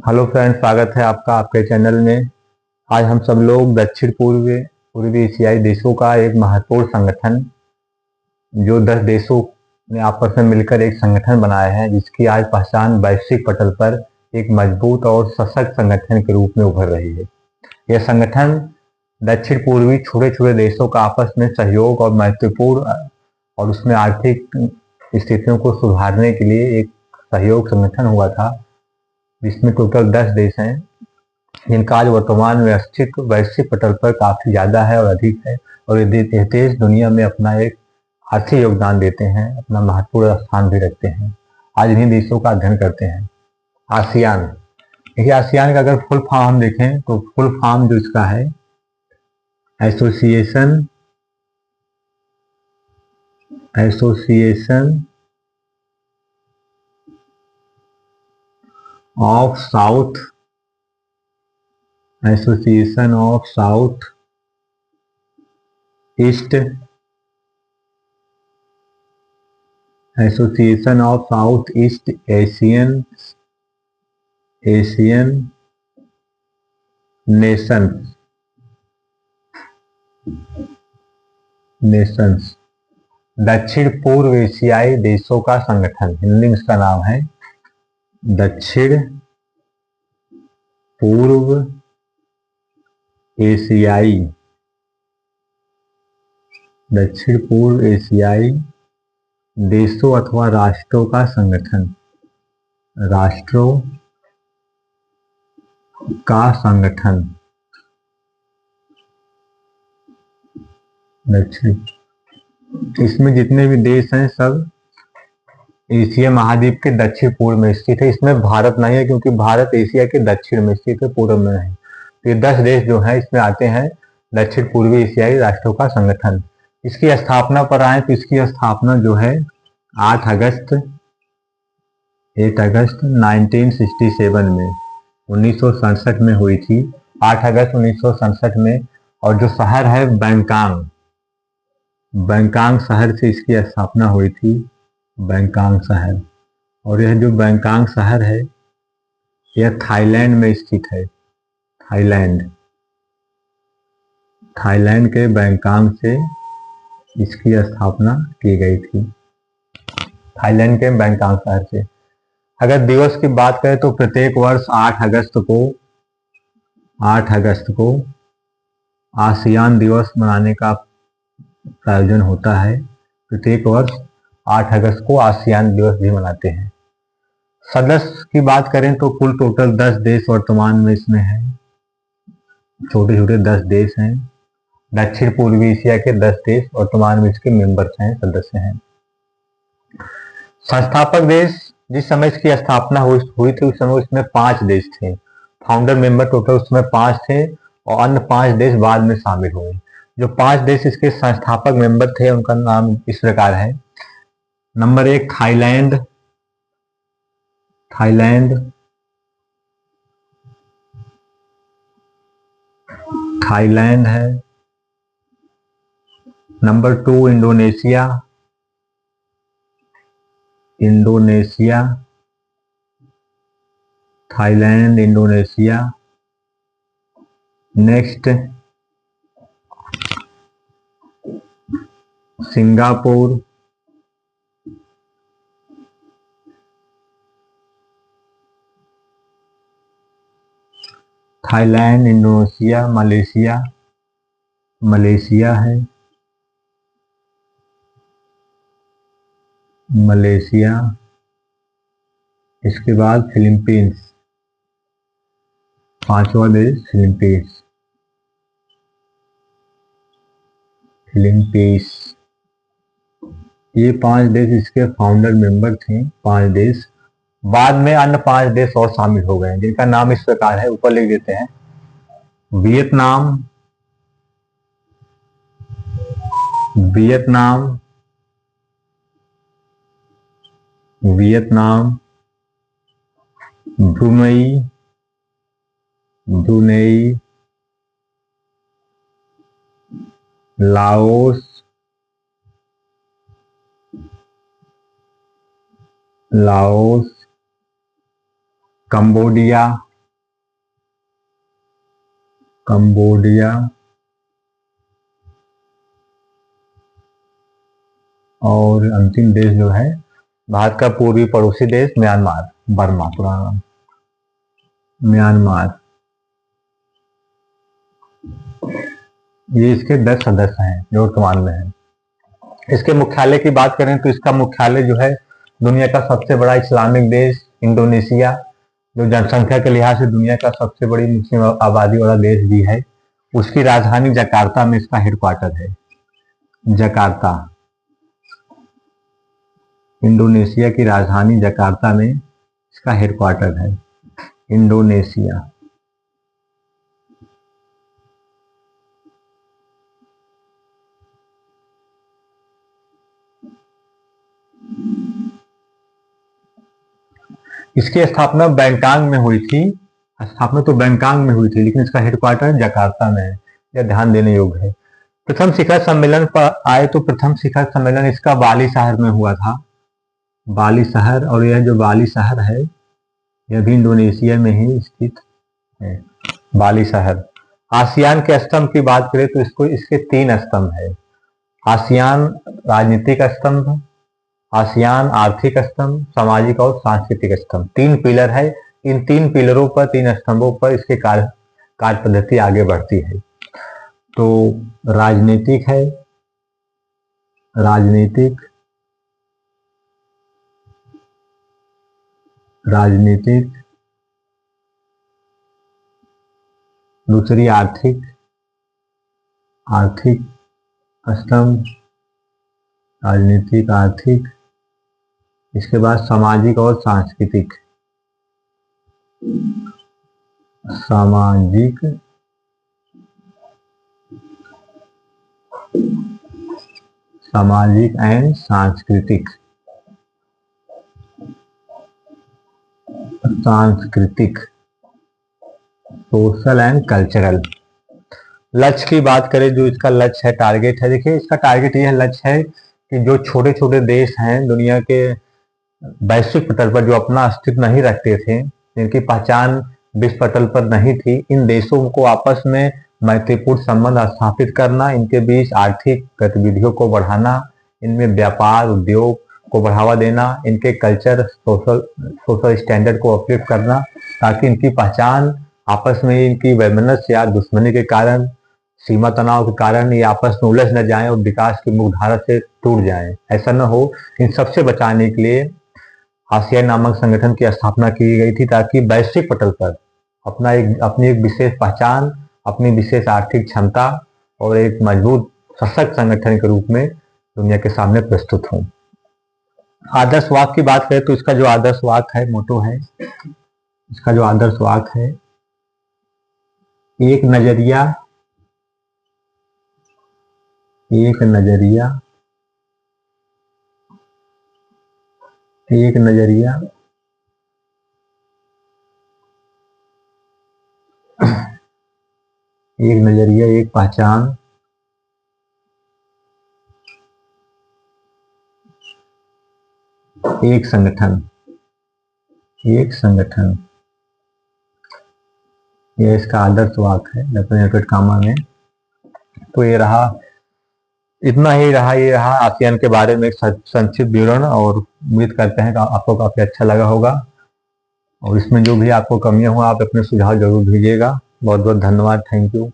Hello friends, स्वागत है आपका आपके चैनल में। आज हम सब लोग दक्षिण पूर्वी एशियाई देशों का एक महत्वपूर्ण संगठन, जो 10 देशों ने आपस में मिलकर एक संगठन बनाया है, जिसकी आज पहचान वैश्विक पटल पर एक मजबूत और सशक्त संगठन के रूप में उभर रही है। यह संगठन दक्षिण पूर्वी छोटे छोटे देशों का आपस में सहयोग और महत्वपूर्ण और उसमें आर्थिक स्थितियों को सुधारने के लिए एक सहयोग संगठन हुआ था, जिसमें टोटल 10 देश हैं, जिनका आज वर्तमान में अस्तित्व वैश्विक पटल पर काफी ज्यादा है और अधिक है। और ये देश दुनिया में अपना एक आर्थिक योगदान देते हैं, अपना महत्वपूर्ण स्थान भी रखते हैं। आज इन्हीं देशों का अध्ययन करते हैं। आसियान, देखिए आसियान का अगर फुल फॉर्म हम देखें तो फुल फॉर्म जो इसका है, association association of south association of south east association of south east Asian Nations दक्षिण पूर्व एशियाई देशों का संगठन, हिंदी में इसका नाम है दक्षिण पूर्व एशियाई देशों अथवा राष्ट्रों का संगठन, राष्ट्रों का संगठन दक्षिण। इसमें जितने भी देश हैं सब एशिया महाद्वीप के दक्षिण पूर्व में स्थित है। इसमें भारत नहीं है, क्योंकि भारत एशिया के दक्षिण में स्थित है, पूर्व में नहीं। तो ये 10 देश जो हैं इसमें आते हैं दक्षिण पूर्वी एशियाई राष्ट्रों का संगठन। इसकी स्थापना पर आए तो इसकी स्थापना जो है 8 अगस्त 1967 में 1967 में हुई थी, 8 अगस्त 1967 में। और जो शहर है बैंकांग शहर से इसकी स्थापना हुई थी, बैंकांग शहर। और यह जो बैंकांग शहर है यह थाईलैंड में स्थित है। थाईलैंड के बैंकांग से इसकी स्थापना की गई थी, थाईलैंड के बैंकांग शहर से। अगर दिवस की बात करें तो प्रत्येक वर्ष 8 अगस्त को आसियान दिवस मनाने का आयोजन होता है। प्रत्येक वर्ष 8 अगस्त को आसियान दिवस भी मनाते हैं। सदस्य की बात करें तो कुल टोटल 10 देश वर्तमान में इसमें हैं, छोटे छोटे 10 देश हैं। दक्षिण पूर्वी एशिया के 10 देश वर्तमान में इसके मेंबर्स हैं, सदस्य हैं। संस्थापक देश, जिस समय इसकी स्थापना हुई थी उस समय इसमें 5 देश थे। फाउंडर मेंबर टोटल उसमें 5 थे और अन्य 5 देश बाद में शामिल हुए। जो 5 देश इसके संस्थापक मेंबर थे उनका नाम इस प्रकार है। नंबर 1 थाईलैंड है। Number 2 Indonesia. Thailand, Indonesia. Next Singapore. Thailand, Indonesia, Malaysia है। इसके बाद फिलीपींस, 5वां देश फिलीपींस। ये 5 देश इसके फाउंडर मेंबर थे, 5 देश। बाद में अन्य 5 देश और शामिल हो गए, जिनका नाम इस प्रकार है, ऊपर लिख देते हैं। Vietnam, Brunei, Laos, Cambodia, Cambodia और अंतिम देश जो है भारत का पूर्वी पड़ोसी देश म्यांमार, बर्मा पुराना म्यांमार। ये इसके 10 सदस्य हैं जो वर्तमान में है। इसके मुख्यालय की बात करें तो इसका मुख्यालय जो है दुनिया का सबसे बड़ा इस्लामिक देश इंडोनेशिया, जो जनसंख्या के लिहाज से दुनिया का सबसे बड़ी मुस्लिम आबादी वाला देश भी है, उसकी राजधानी जकार्ता में इसका हेडक्वार्टर है। जकार्ता, इंडोनेशिया की राजधानी जकार्ता में इसका हेडक्वार्टर है। इंडोनेशिया। इसकी स्थापना बैंकॉक में हुई थी। स्थापना तो बैंकॉक में हुई थी, लेकिन इसका हेडक्वार्टर जकार्ता में है। यह ध्यान देने योग्य है। प्रथम शिखर सम्मेलन पर आए तो प्रथम शिखर सम्मेलन इसका बाली शहर में हुआ था। बाली शहर, और यह जो बाली शहर है यह भी इंडोनेशिया में ही स्थित है। बाली शहर। आसियान के स्तंभ की बात करें तो इसके 3 स्तंभ है। आसियान राजनीतिक स्तंभ, आसियान आर्थिक स्तंभ, सामाजिक और सांस्कृतिक स्तंभ। 3 पिलर है। इन 3 पिलरों पर, 3 स्तंभों पर इसके कार्य पद्धति आगे बढ़ती है। तो राजनीतिक है, राजनीतिक, दूसरी आर्थिक स्तंभ, राजनीतिक आर्थिक, इसके बाद सामाजिक और सांस्कृतिक, सामाजिक एंड सांस्कृतिक, सोशल एंड कल्चरल। लक्ष्य की बात करें, जो इसका लक्ष्य है, टारगेट है, देखिए इसका टारगेट यह लक्ष्य है कि जो छोटे छोटे देश हैं दुनिया के वैश्विक पटल पर, जो अपना अस्तित्व नहीं रखते थे, जिनकी पहचान विश्व पटल पर नहीं थी, इन देशों को आपस में मैत्रीपूर्ण संबंध स्थापित करना, इनके बीच आर्थिक गतिविधियों को बढ़ाना, इनमें व्यापार उद्योग को बढ़ावा देना, इनके कल्चर सोशल स्टैंडर्ड को अपलिफ्ट करना, ताकि इनकी पहचान आपस में इनकी वैमनस्य या दुश्मनी के कारण, सीमा तनाव के कारण ये आपस में उलझ न जाएं और विकास की मुख्यधारा से टूट जाएं। ऐसा न हो, इन सबसे बचाने के लिए आसियान नामक संगठन की स्थापना की गई थी, ताकि वैश्विक पटल पर अपनी एक विशेष पहचान, अपनी विशेष आर्थिक क्षमता और एक मजबूत सशक्त संगठन के रूप में दुनिया के सामने प्रस्तुत हों। आदर्श वाक्य की बात करें तो इसका जो आदर्श वाक्य है, मोटो है, इसका जो आदर्श वाक्य है, एक नजरिया एक नजरिया एक पहचान, एक संगठन, यह इसका आदर्श वाक्य है इन्वर्टेड कामा में। तो ये रहा, इतना ही रहा, ये रहा आसियान के बारे में एक संक्षिप्त विवरण, और उम्मीद करते हैं कि आपको काफी अच्छा लगा होगा। और इसमें जो भी आपको कमियां हो, आप अपने सुझाव जरूर भेजिएगा। बहुत बहुत धन्यवाद, थैंक यू।